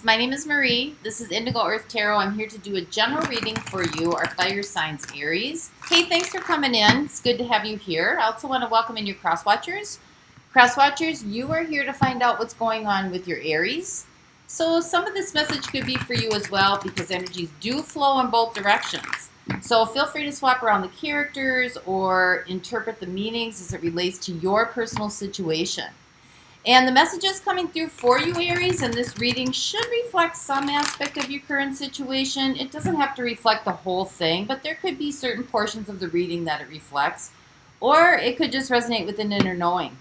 My name is Marie. This is Indigo Earth Tarot. I'm here to do a general reading for you, our fire signs, Aries. Hey, thanks for coming in. It's good to have you here. I also want to welcome in your cross watchers. Cross watchers, you are here to find out what's going on with your Aries. So some of this message could be for you as well because energies do flow in both directions. So feel free to swap around the characters or interpret the meanings as it relates to your personal situation. And the messages coming through for you, Aries, in this reading should reflect some aspect of your current situation. It doesn't have to reflect the whole thing, but there could be certain portions of the reading that it reflects, or it could just resonate with an inner knowing.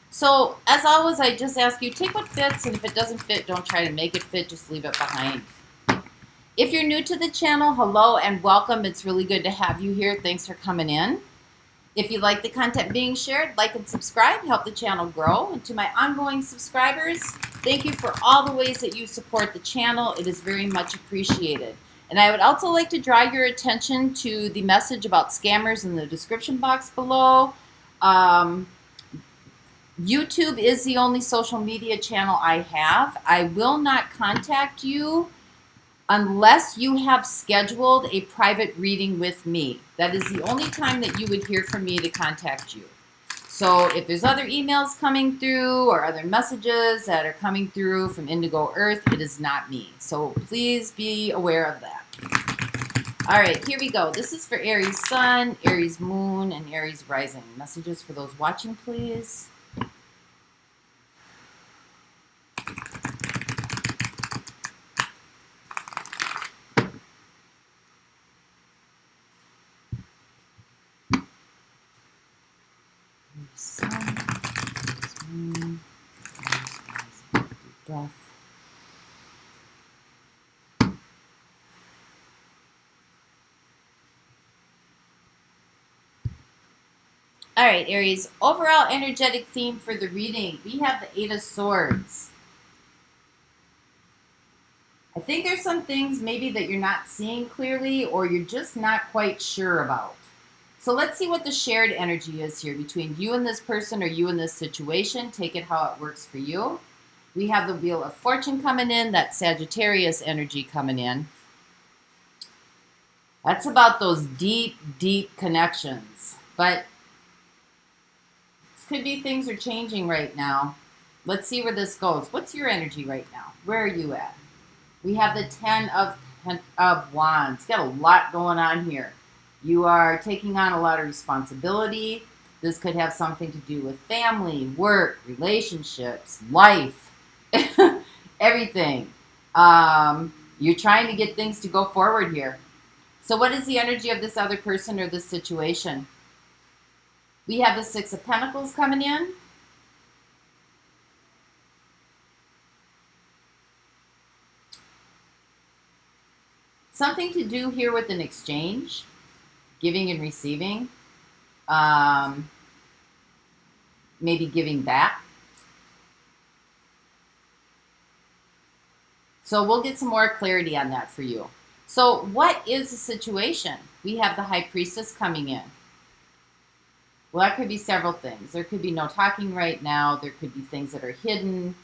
So, as always, I just ask you, take what fits, and if it doesn't fit, don't try to make it fit, just leave it behind. If you're new to the channel, hello and welcome. It's really good to have you here. Thanks for coming in. If you like the content being shared, like and subscribe, help the channel grow. And to my ongoing subscribers, thank you for all the ways that you support the channel. It is very much appreciated. And I would also like to draw your attention to the message about scammers in the description box below. YouTube is the only social media channel I have. I will not contact you unless you have scheduled a private reading with me. That is the only time that you would hear from me to contact you. So if there's other emails coming through or other messages that are coming through from Indigo Earth, it is not me. So please be aware of that. All right, here we go. This is for Aries Sun, Aries Moon, and Aries Rising. Messages for those watching, please. Sun, Moon, deep breath. All right, Aries, overall energetic theme for the reading. We have the Eight of Swords. I think there's some things maybe that you're not seeing clearly or you're just not quite sure about. So let's see what the shared energy is here between you and this person or you and this situation. Take it how it works for you. We have the Wheel of Fortune coming in, that Sagittarius energy coming in. That's about those deep, deep connections. But this could be things are changing right now. Let's see where this goes. What's your energy right now? Where are you at? We have the Ten of Wands. Got a lot going on here. You are taking on a lot of responsibility. This could have something to do with family, work, relationships, life, everything. You're trying to get things to go forward here. So what is the energy of this other person or this situation? We have the Six of Pentacles coming in. Something to do here with an exchange. Giving and receiving, maybe giving back. So we'll get some more clarity on that for you. So what is the situation? We have the High Priestess coming in. Well, that could be several things. There could be no talking right now. There could be things that are hidden.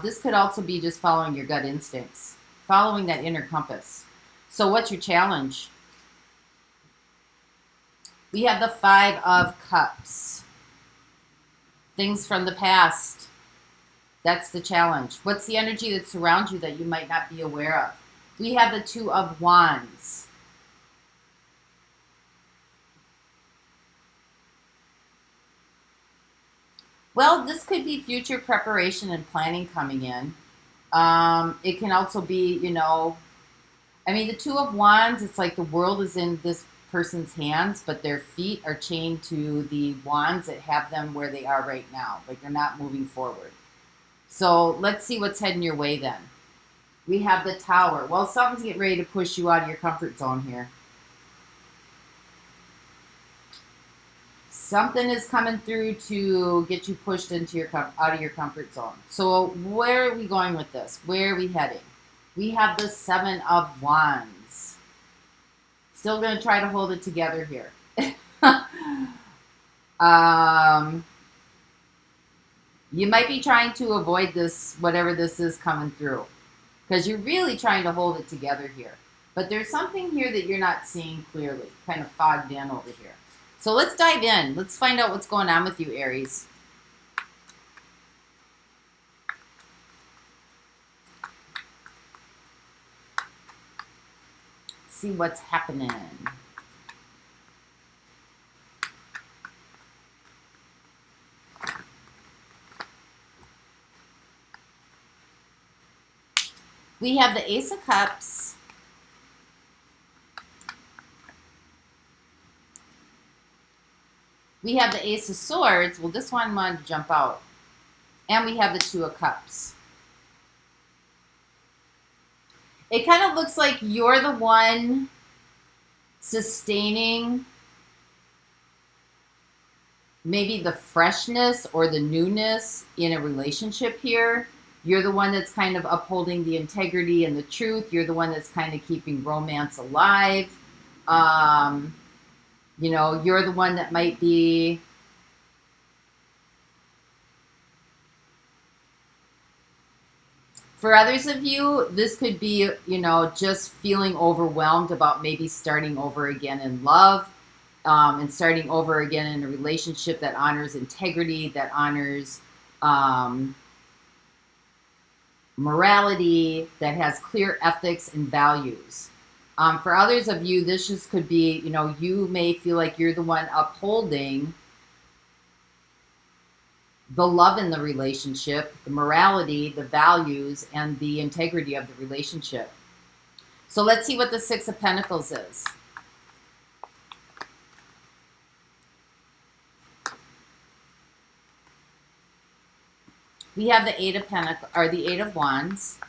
This could also be just following your gut instincts, following that inner compass. So what's your challenge? We have the Five of Cups. Things from the past. That's the challenge. What's the energy that surrounds you that you might not be aware of? We have the Two of Wands. Well, this could be future preparation and planning coming in. It can also be, you know, I mean, the Two of Wands, it's like the world is in this person's hands, but their feet are chained to the wands that have them where they are right now. Like they're not moving forward. So let's see what's heading your way then. We have the Tower. Well, something's getting ready to push you out of your comfort zone here. Something is coming through to get you pushed into your out of your comfort zone. So where are we going with this? Where are we heading? We have the Seven of Wands. Still going to try to hold it together here. You might be trying to avoid this, whatever this is coming through. because you're really trying to hold it together here. But there's something here that you're not seeing clearly, kind of fogged in over here. So let's dive in. Let's find out what's going on with you, Aries. See what's happening. We have the Ace of Cups. We have the Ace of Swords. Well, this one wanted to jump out. And we have the Two of Cups. It kind of looks like you're the one sustaining maybe the freshness or the newness in a relationship here. You're the one that's kind of upholding the integrity and the truth. You're the one that's kind of keeping romance alive. You know, you're the one that might be for others of you, this could be, you know, just feeling overwhelmed about maybe starting over again in love, and starting over again in a relationship that honors integrity, that honors morality, that has clear ethics and values. For others of you, this just could be, you know, you may feel like you're the one upholding the love in the relationship, the morality, the values, and the integrity of the relationship. So let's see what the Six of Pentacles is. We have the Eight of Pentacles, or the Eight of Wands.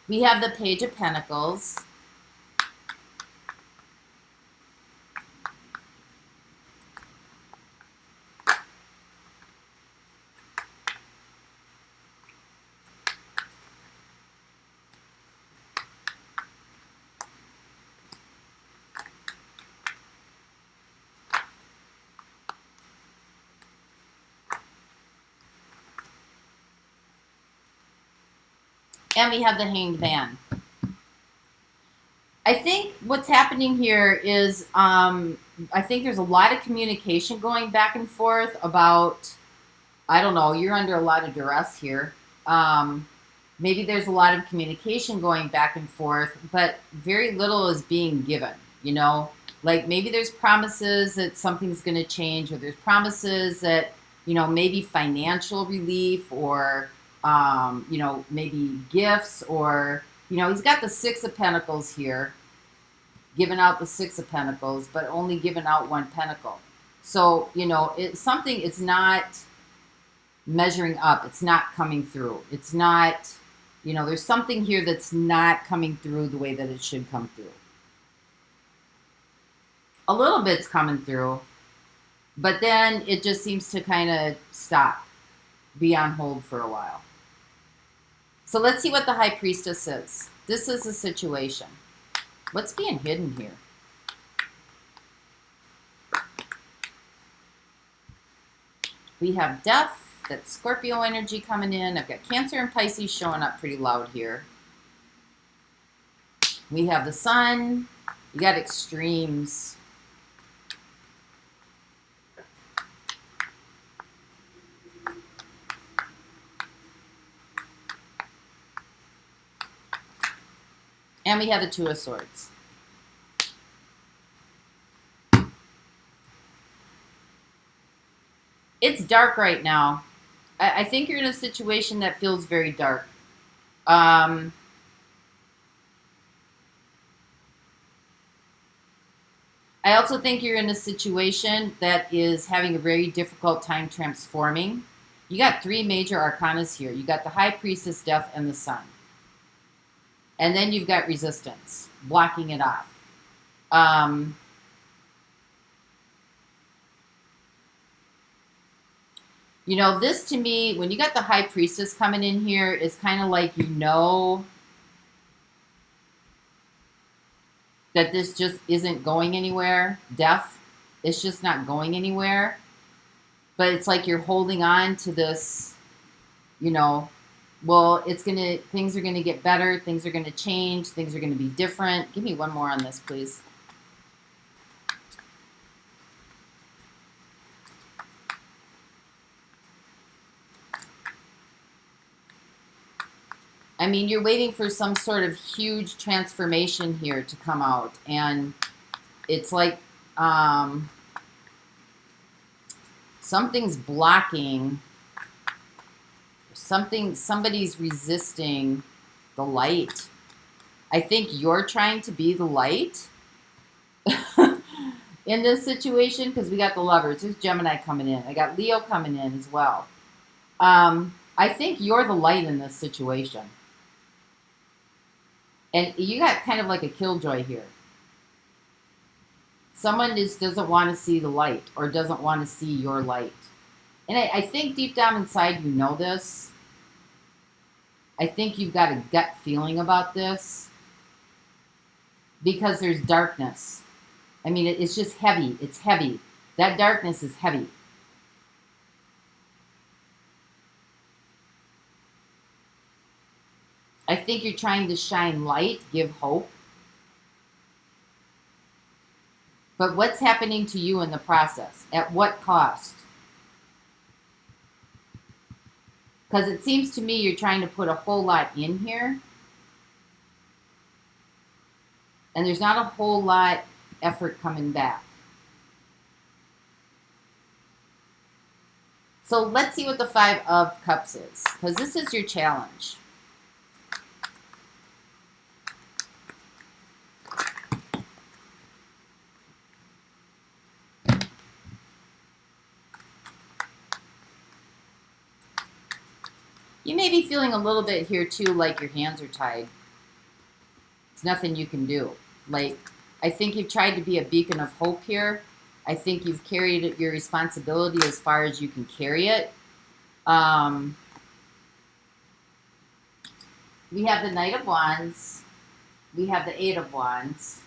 We have the Page of Pentacles. And we have the Hanged Man. I think what's happening here is, I think there's a lot of communication going back and forth about, I don't know, you're under a lot of duress here. Maybe there's a lot of communication going back and forth, but very little is being given, you know? Like maybe there's promises that something's going to change, or there's promises that, you know, maybe financial relief, or you know, maybe gifts, or, you know, he's got the Six of Pentacles here, giving out the Six of Pentacles, but only giving out one pentacle. So, you know, it's something, it's not measuring up. It's not coming through. It's not, you know, there's something here that's not coming through the way that it should come through. A little bit's coming through, but then it just seems to kind of stop, be on hold for a while. So let's see what the High Priestess is. This is the situation. What's being hidden here? We have Death, that Scorpio energy coming in. I've got Cancer and Pisces showing up pretty loud here. We have the Sun. You got extremes. And we have the Two of Swords. It's dark right now. I think you're in a situation that feels very dark. I also think you're in a situation that is having a very difficult time transforming. You got three major arcanas here. You got the High Priestess, Death, and the Sun. And then you've got Resistance, blocking it off. You know, this to me, when you got the High Priestess coming in here, is kind of like, you know, that this just isn't going anywhere. Death, it's just not going anywhere. But it's like you're holding on to this, you know, well, things are gonna get better, things are gonna change, things are gonna be different. Give me one more on this, please. I mean, you're waiting for some sort of huge transformation here to come out. And it's like something's blocking, somebody's resisting the light. I think you're trying to be the light in this situation, because we got the Lovers. There's Gemini coming in. I got Leo coming in as well. I think you're the light in this situation. And you got kind of like a killjoy here. Someone just doesn't want to see the light, or doesn't want to see your light. And I think deep down inside you know this. I think you've got a gut feeling about this. Because there's darkness. I mean, it's just heavy. It's heavy. That darkness is heavy. I think you're trying to shine light, give hope. But what's happening to you in the process? At what cost? Because it seems to me you're trying to put a whole lot in here. And there's not a whole lot effort coming back. So let's see what the Five of Cups is. Because this is your challenge. You may be feeling a little bit here too like your hands are tied. It's nothing you can do. Like, I think you've tried to be a beacon of hope here. I think you've carried your responsibility as far as you can carry it. We have the Knight of Wands. We have the Eight of Wands.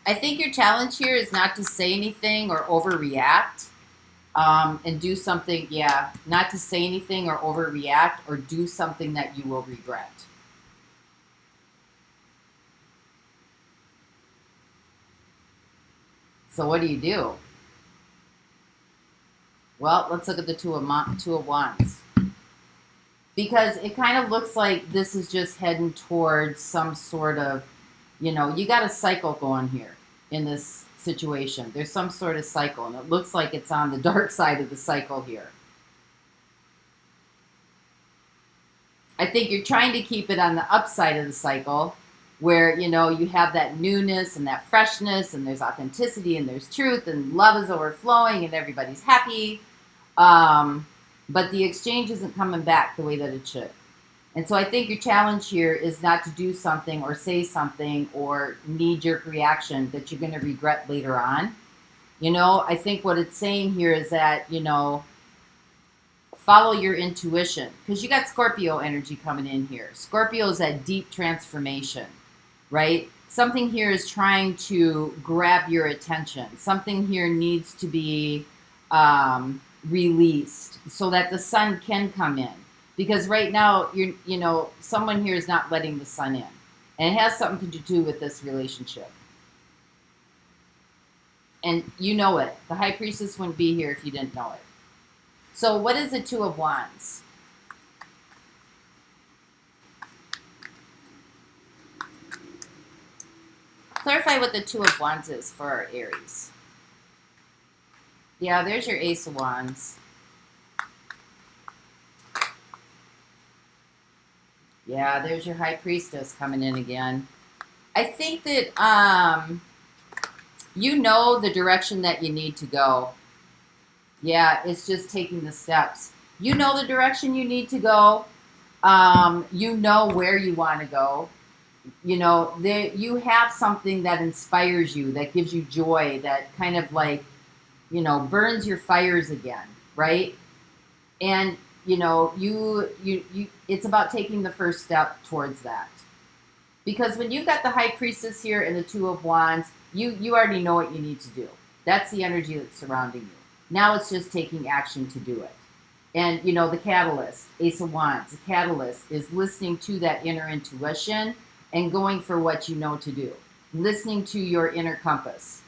I think your challenge here is not to say anything or overreact and do something, not to say anything or overreact or do something that you will regret. So what do? Well, let's look at the Two of Wands. Because it kind of looks like this is just heading towards some sort of, you got a cycle going here in this situation. There's some sort of cycle, and it looks like it's on the dark side of the cycle here. I think you're trying to keep it on the upside of the cycle, where, you have that newness and that freshness, and there's authenticity, and there's truth, and love is overflowing, and everybody's happy. But the exchange isn't coming back the way that it should. And so I think your challenge here is not to do something or say something or knee-jerk reaction that you're going to regret later on. I think what it's saying here is that, follow your intuition. Because you got Scorpio energy coming in here. Scorpio is that deep transformation, right? Something here is trying to grab your attention. Something here needs to be released so that the sun can come in. Because right now, someone here is not letting the sun in. And it has something to do with this relationship. And you know it. The High Priestess wouldn't be here if you didn't know it. So what is the Two of Wands? Clarify what the Two of Wands is for our Aries. Yeah, there's your Ace of Wands. Yeah, there's your High Priestess coming in again. I think that you know the direction that you need to go. Yeah, it's just taking the steps. You know the direction you need to go. You know where you want to go. You have something that inspires you, that gives you joy, that kind of like, burns your fires again, right? And, you know, it's about taking the first step towards that. Because when you've got the High Priestess here and the Two of Wands, you already know what you need to do. That's the energy that's surrounding you. Now it's just taking action to do it. And, you know, the catalyst, Ace of Wands, the catalyst is listening to that inner intuition and going for what you know to do. Listening to your inner compass.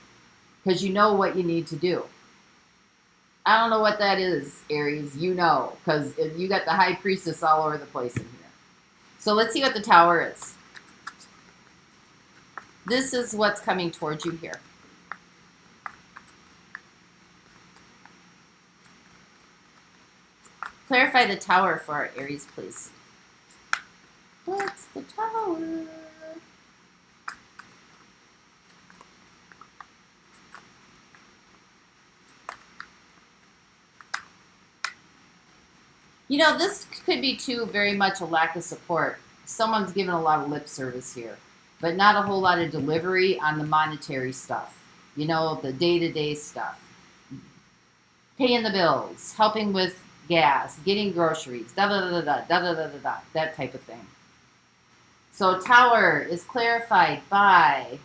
Because you know what you need to do. I don't know what that is, Aries. You know. Because you got the High Priestess all over the place in here. So let's see what the Tower is. This is what's coming towards you here. Clarify the Tower for our Aries, please. What's the Tower? You know, this could be, too, very much a lack of support. Someone's given a lot of lip service here, but not a whole lot of delivery on the monetary stuff. You know, the day-to-day stuff. Paying the bills, helping with gas, getting groceries, da-da-da-da-da, that type of thing. So Tower is clarified by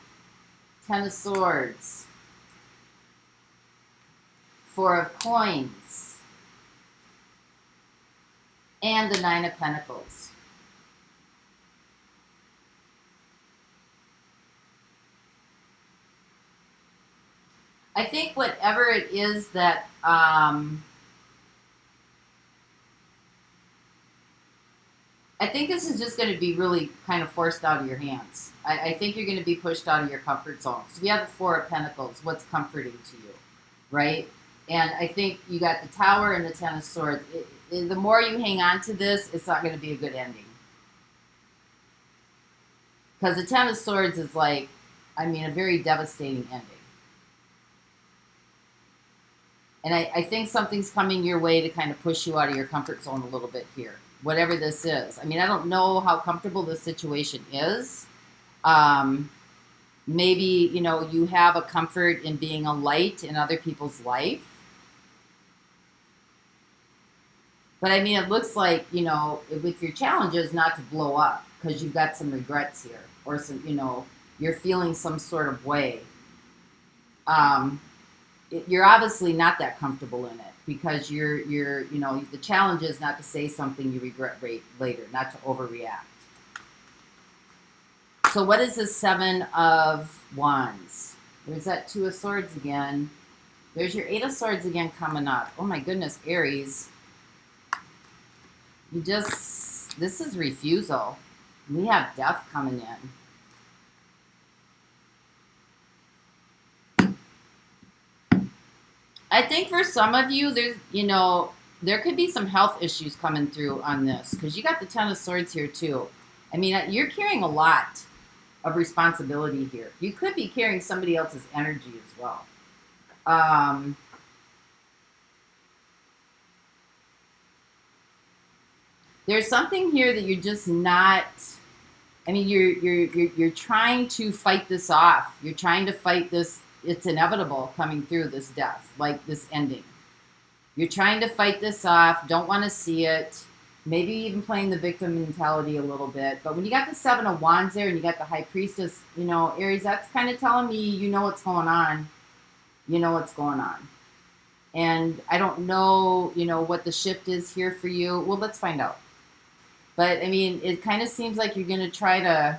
Ten of Swords, Four of Coins, and the Nine of Pentacles. I think whatever it is that I think this is just going to be really kind of forced out of your hands. I think you're going to be pushed out of your comfort zone. So we have the Four of Pentacles. What's comforting to you, right? And I think you got the Tower and the Ten of Swords. The more you hang on to this, it's not going to be a good ending. Because the Ten of Swords is like, I mean, a very devastating ending. And I think something's coming your way to kind of push you out of your comfort zone a little bit here. Whatever this is. I mean, I don't know how comfortable this situation is. Maybe, you know, you have a comfort in being a light in other people's life. But I mean, it looks like, you know, with your challenges, not to blow up. Because you've got some regrets here. Or some, you know, you're feeling some sort of way. You're obviously not that comfortable in it. Because you're, you know, the challenge is not to say something you regret later, not to overreact. So what is the Seven of Wands? There's that Two of Swords again. There's your Eight of Swords again coming up. Oh my goodness, Aries. This is refusal. We have death coming in. I think for some of you, there's, you know, there could be some health issues coming through on this. Because you got the Ten of Swords here, too. I mean, you're carrying a lot of responsibility here. You could be carrying somebody else's energy as well. There's something here that you're just not... I mean, you're trying to fight this off. You're trying to fight this... It's inevitable coming through, this death, like this ending. You're trying to fight this off, don't want to see it, maybe even playing the victim mentality a little bit. But when you got the Seven of Wands there and you got the High Priestess, you know, Aries, that's kind of telling me you know what's going on. You know what's going on. And I don't know, you know, what the shift is here for you. Well, let's find out. But, I mean, it kind of seems like you're going to try to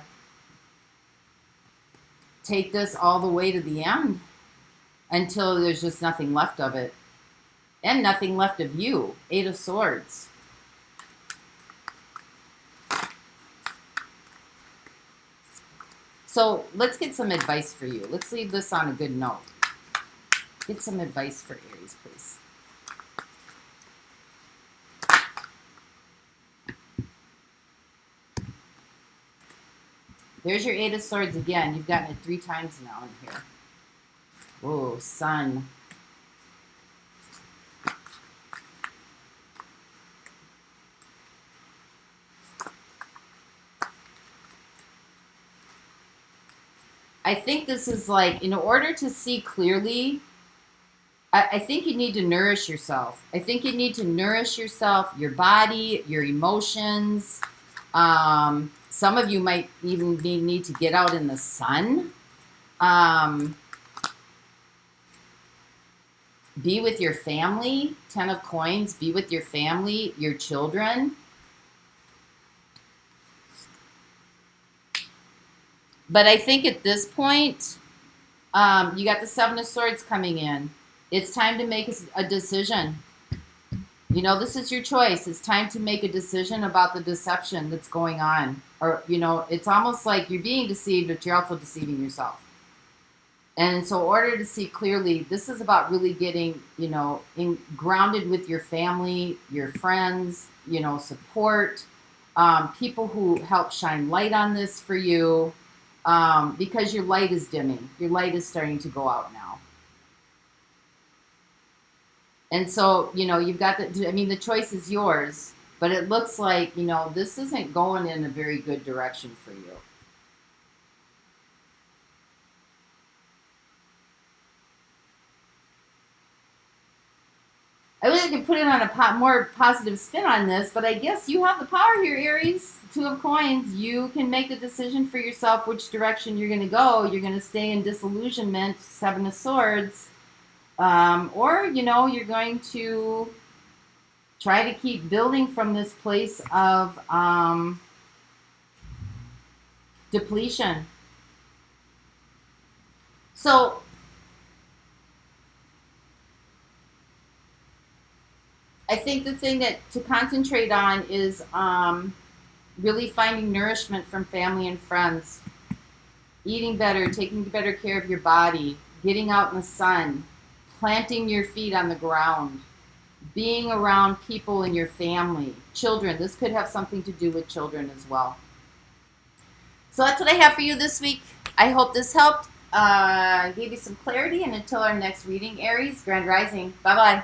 take this all the way to the end until there's just nothing left of it. And nothing left of you. Eight of Swords. So let's get some advice for you. Let's leave this on a good note. Get some advice for Aries, please. There's your Eight of Swords again. You've gotten it 3 times now in here. Oh, Sun. I think this is like, in order to see clearly, I think you need to nourish yourself. I think you need to nourish yourself, your body, your emotions. Some of you might even need to get out in the sun. Be with your family. 10 of Coins. Be with your family, your children. But I think at this point, you got the 7 of Swords coming in. It's time to make a decision. You know, this is your choice. It's time to make a decision about the deception that's going on. Or, you know, it's almost like you're being deceived, but you're also deceiving yourself. And so in order to see clearly, this is about really getting, you know, grounded with your family, your friends, you know, support, people who help shine light on this for you, because your light is dimming. Your light is starting to go out now. And so, you know, you've got the, I mean, the choice is yours, but it looks like, you know, this isn't going in a very good direction for you. I wish I could put it on a more positive spin on this, but I guess you have the power here, Aries. 2 of Coins. You can make a decision for yourself which direction you're going to go. You're going to stay in disillusionment, 7 of Swords. Or, you know, you're going to try to keep building from this place of depletion. So, I think the thing that to concentrate on is really finding nourishment from family and friends. Eating better, taking better care of your body, getting out in the sun, planting your feet on the ground, being around people in your family, children. This could have something to do with children as well. So that's what I have for you this week. I hope this helped, gave you some clarity, and until our next reading, Aries, Grand Rising. Bye-bye.